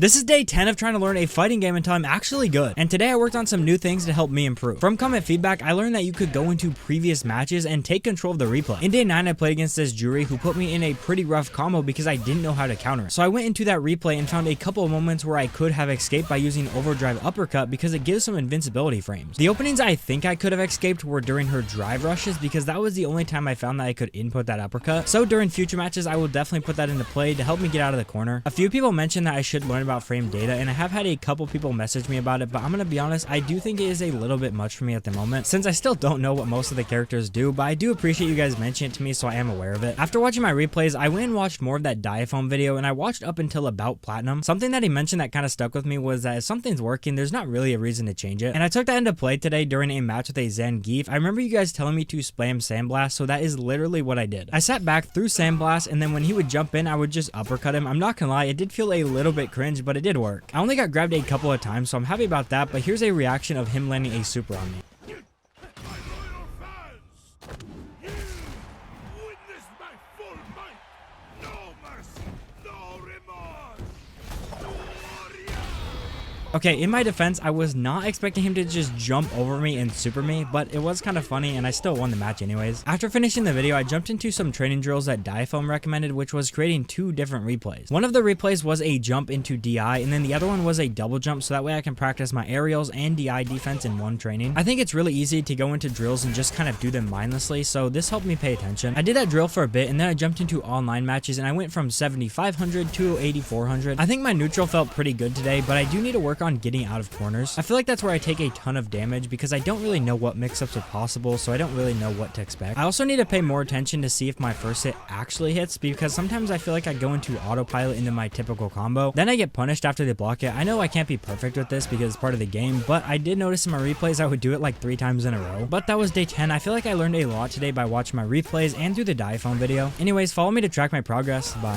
This is day 10 of trying to learn a fighting game until I'm actually good, and today I worked on some new things to help me improve. From comment feedback, I learned that you could go into previous matches and take control of the replay. In day 9, I played against this Juri who put me in a pretty rough combo because I didn't know how to counter it. So I went into that replay and found a couple of moments where I could have escaped by using overdrive uppercut because it gives some invincibility frames. The openings I think I could have escaped were during her drive rushes because that was the only time I found that I could input that uppercut. So during future matches, I will definitely put that into play to help me get out of the corner. A few people mentioned that I should learn about frame data, and I have had a couple people message me about it, but I'm gonna be honest, I do think it is a little bit much for me at the moment since I still don't know what most of the characters do, but I do appreciate you guys mentioning it to me, so I am aware of it. After watching my replays, I went and watched more of that Diafoam video, and I watched up until about Platinum. Something that he mentioned that kind of stuck with me was that if something's working, there's not really a reason to change it, and I took that into play today during a match with a Zangief. I remember you guys telling me to spam Sandblast, so that is literally what I did. I sat back through Sandblast, and then when he would jump in, I would just uppercut him. I'm not gonna lie, it did feel a little bit cringe, but it did work. I only got grabbed a couple of times, so I'm happy about that, but here's a reaction of him landing a super on me. Okay, in my defense, I was not expecting him to just jump over me and super me, but it was kind of funny and I still won the match anyways. After finishing the video, I jumped into some training drills that Diafoam recommended, which was creating two different replays. One of the replays was a jump into DI, and then the other one was a double jump, so that way I can practice my aerials and DI defense in one training. I think it's really easy to go into drills and just kind of do them mindlessly, so this helped me pay attention. I did that drill for a bit, and then I jumped into online matches, and I went from 7,500 to 8,400. I think my neutral felt pretty good today, but I do need to work on getting out of corners. I feel like that's where I take a ton of damage because I don't really know what mix-ups are possible, so I don't really know what to expect. I also need to pay more attention to see if my first hit actually hits, because sometimes I feel like I go into autopilot into my typical combo, then I get punished after they block it. I know I can't be perfect with this because it's part of the game, but I did notice in my replays I would do it like 3 times in a row. But that was day 10. I feel like I learned a lot today by watching my replays and through the Diafoam video. Anyways, follow me to track my progress. Bye.